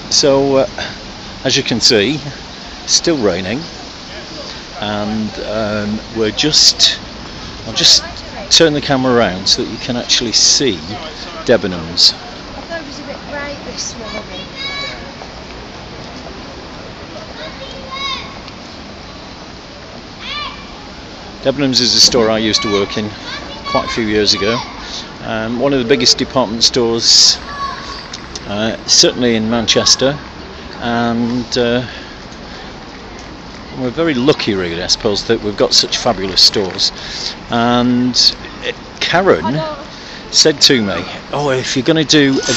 So as you can see, still raining, and I'll just turn the camera around so that you can actually see Debenhams. I thought it was a bit bright this morning. Debenhams is a store I used to work in quite a few years ago. One of the biggest department stores, certainly in Manchester, and we're very lucky, really, I suppose, that we've got such fabulous stores. And Karen said to me, "Oh, if you're going to do a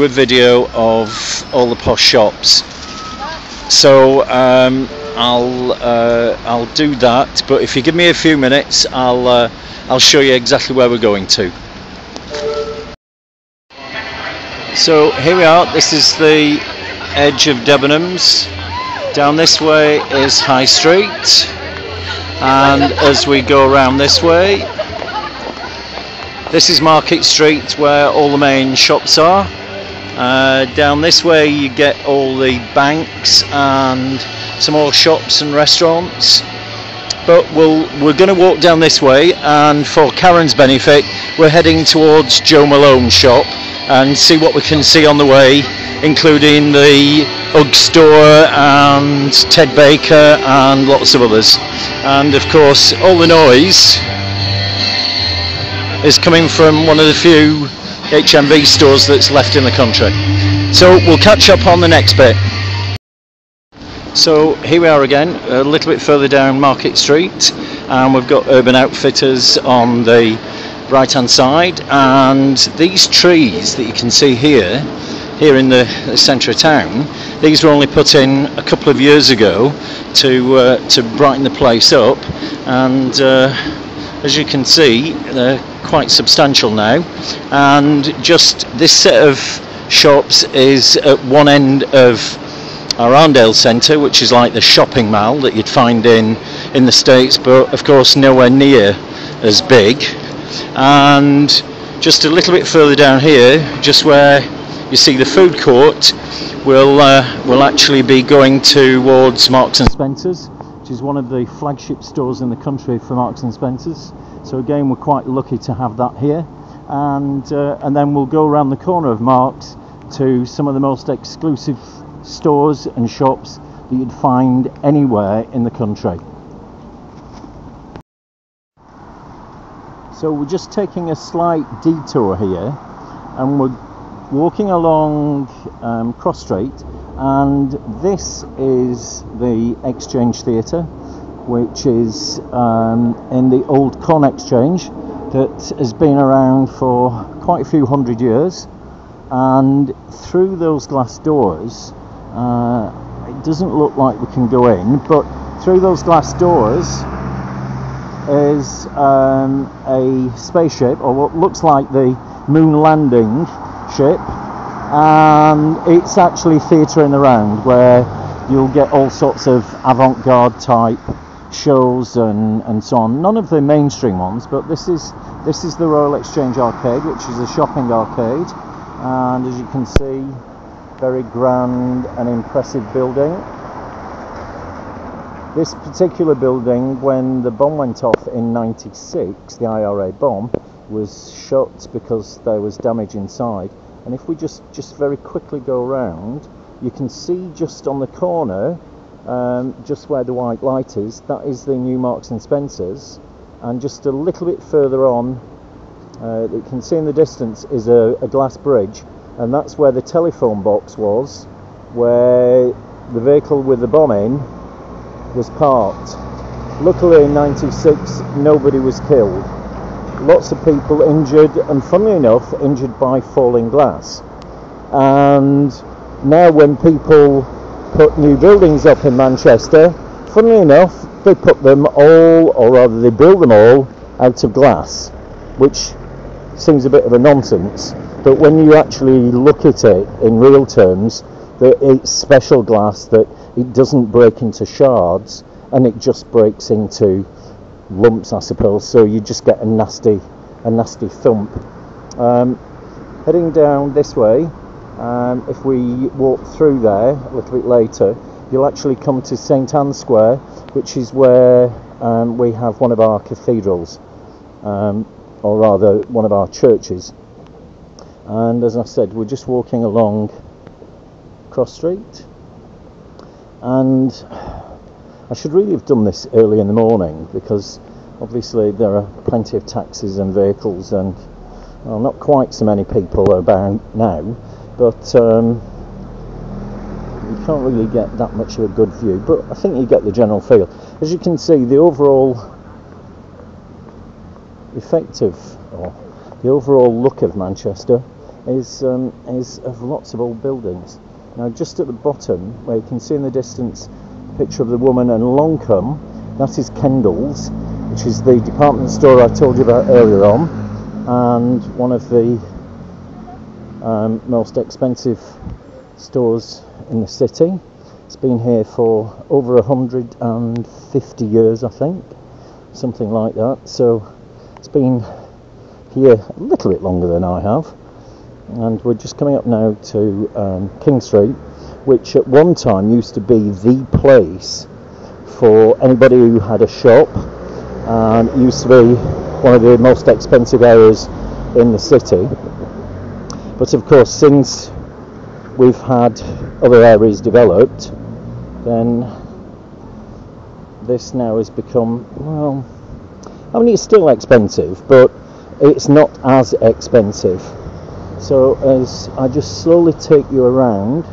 video of all the posh shops." So I'll do that, but if you give me a few minutes, I'll show you exactly where we're going to. So here we are. This is the edge of Debenhams. Down this way is High Street, and as we go around this way, this is Market Street, where all the main shops are. Down this way you get all the banks and some more shops and restaurants. But we're going to walk down this way, and for Karen's benefit, we're heading towards Joe Malone's shop and see what we can see on the way, including the UGG store and Ted Baker and lots of others. And of course, all the noise is coming from one of the few HMV stores that's left in the country. So we'll catch up on the next bit. So here we are again, a little bit further down Market Street, and we've got Urban Outfitters on the right hand side, and these trees that you can see here in the centre of town, these were only put in a couple of years ago to brighten the place up, and as you can see, they're quite substantial now. And just this set of shops is at one end of our Arndale Centre, which is like the shopping mall that you'd find in the States, but of course nowhere near as big. And just a little bit further down here, just where you see the food court, we'll actually be going towards Marks and Spencer's, which is one of the flagship stores in the country for Marks and Spencer's. So again, we're quite lucky to have that here. And then we'll go around the corner of Marks to some of the most exclusive stores and shops that you'd find anywhere in the country. So we're just taking a slight detour here, and we're walking along Cross Street, and this is the Exchange Theatre, which is in the old Corn Exchange that has been around for quite a few hundred years. And through those glass doors, it doesn't look like we can go in, but through those glass doors is a spaceship, or what looks like the moon landing ship, and it's actually theatre in the round, where you'll get all sorts of avant-garde type shows and so on. None of the mainstream ones, but this is the Royal Exchange Arcade, which is a shopping arcade, and as you can see, very grand and impressive building. This particular building, when the bomb went off in '96, the IRA bomb, was shut because there was damage inside. And if we just very quickly go around, you can see just on the corner, just where the white light is, that is the new Marks and Spencer's. And just a little bit further on, you can see in the distance is a glass bridge, and that's where the telephone box was, where the vehicle with the bomb in was parked. Luckily in '96 nobody was killed. Lots of people injured, and funnily enough, injured by falling glass. And now when people put new buildings up in Manchester, funnily enough, they put them all, or rather they build them all, out of glass, which seems a bit of a nonsense. But when you actually look at it in real terms, it's special glass that it doesn't break into shards, and it just breaks into lumps, I suppose, so you just get a nasty thump. Heading down this way, If we walk through there a little bit later, you'll actually come to St Anne's Square, which is where we have one of our cathedrals, or rather one of our churches. And as I said, we're just walking along Cross Street, and I should really have done this early in the morning, because obviously there are plenty of taxis and vehicles, and well, not quite so many people about now, but you can't really get that much of a good view, but I think you get the general feel. As you can see, the overall the overall look of Manchester is of lots of old buildings. Now, just at the bottom, where you can see in the distance a picture of the woman and Longcombe, that is Kendall's, which is the department store I told you about earlier on, and one of the most expensive stores in the city. It's been here for over 150 years, I think, something like that. So it's been here a little bit longer than I have. And we're just coming up now to King Street, which at one time used to be the place for anybody who had a shop, and it used to be one of the most expensive areas in the city. But of course, since we've had other areas developed, then this now has become, well, I mean, it's still expensive, but it's not as expensive. So as I just slowly take you around,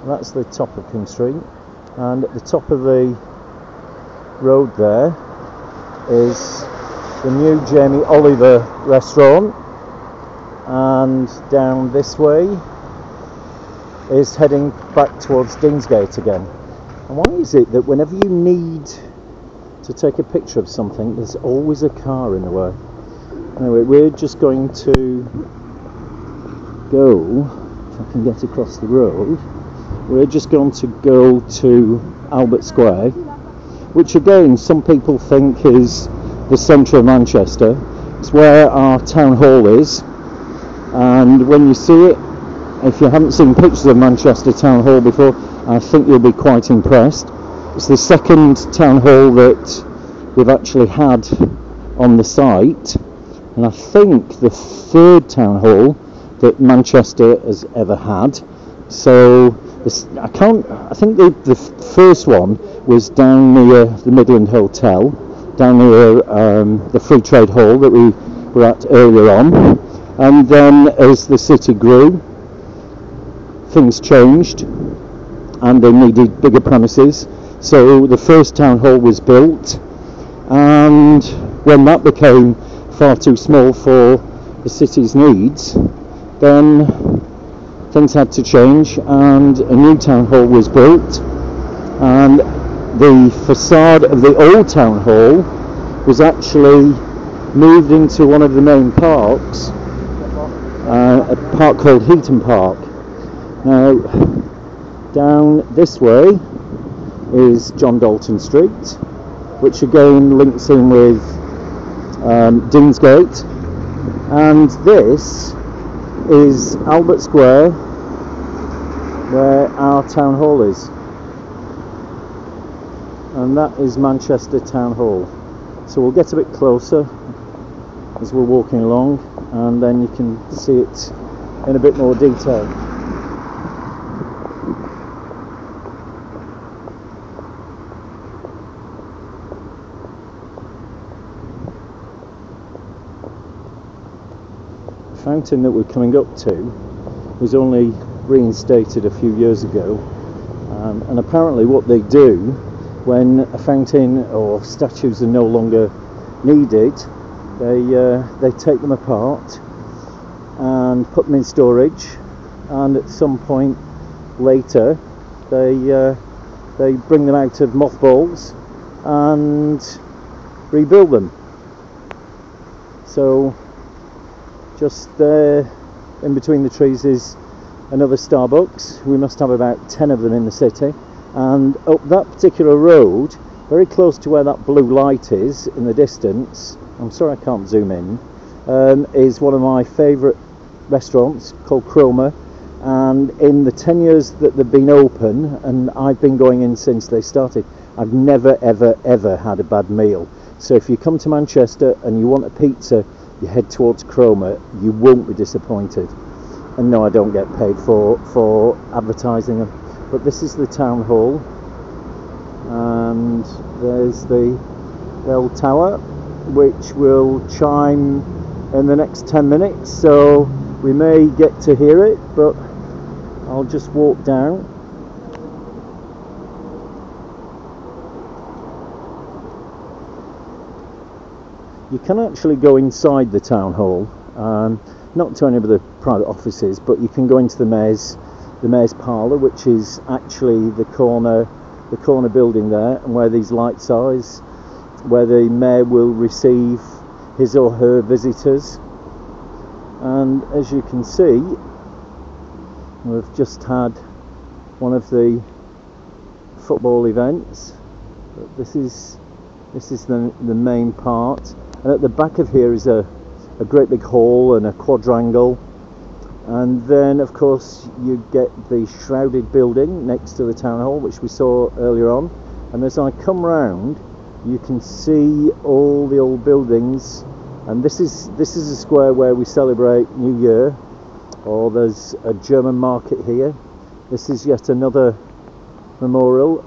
that's the top of King Street, and at the top of the road there is the new Jamie Oliver restaurant, and down this way is heading back towards Deansgate again. And why is it that whenever you need to take a picture of something, there's always a car in the way? Anyway, we're just going to go, if I can get across the road, we're just going to go to Albert Square, which again some people think is the centre of Manchester. It's where our town hall is, and when you see it, if you haven't seen pictures of Manchester Town Hall before, I think you'll be quite impressed. It's the second town hall that we've actually had on the site, and I think the third town hall that Manchester has ever had. So I think the first one was down near the Midland Hotel, down near the Free Trade Hall that we were at earlier on. And then as the city grew, things changed and they needed bigger premises. So the first town hall was built, and when that became far too small for the city's needs, then things had to change and a new town hall was built, and the facade of the old town hall was actually moved into one of the main parks, a park called Heaton Park. Now, down this way is John Dalton Street, which again links in with Deansgate, and this is Albert Square, where our town hall is, and that is Manchester Town Hall. So we'll get a bit closer as we're walking along, and then you can see it in a bit more detail. The fountain that we're coming up to was only reinstated a few years ago, and apparently what they do when a fountain or statues are no longer needed, they take them apart and put them in storage, and at some point later they bring them out of mothballs and rebuild them. So just there in between the trees is another Starbucks. We must have about 10 of them in the city, and up that particular road, very close to where that blue light is in the distance, I'm sorry I can't zoom in, is one of my favourite restaurants called Chroma, and in the 10 years that they've been open, and I've been going in since they started, I've never ever had a bad meal. So if you come to Manchester and you want a pizza, you head towards Chroma, you won't be disappointed. And no, I don't get paid for advertising them. But this is the town hall, and there's the bell tower, which will chime in the next 10 minutes, so we may get to hear it, but I'll just walk down. You can actually go inside the town hall, not to any of the private offices, but you can go into the mayor's parlour, which is actually the corner building there, and where these lights are is where the mayor will receive his or her visitors. And as you can see, we've just had one of the football events. This is the main part, and at the back of here is a great big hall and a quadrangle, and then of course you get the shrouded building next to the town hall, which we saw earlier on. And as I come round, you can see all the old buildings, and this is a square where we celebrate New Year. Or there's a German market here. This is yet another memorial.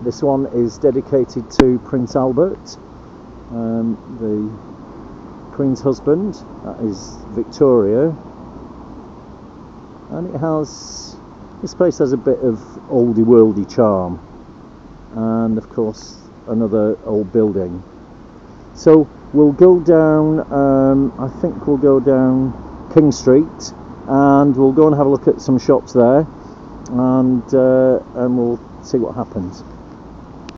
This one is dedicated to Prince Albert, the Queen's husband. That is Victoria, and this place has a bit of oldie worldy charm, and of course another old building. So we'll go down, I think we'll go down King Street, and we'll go and have a look at some shops there, and we'll see what happens.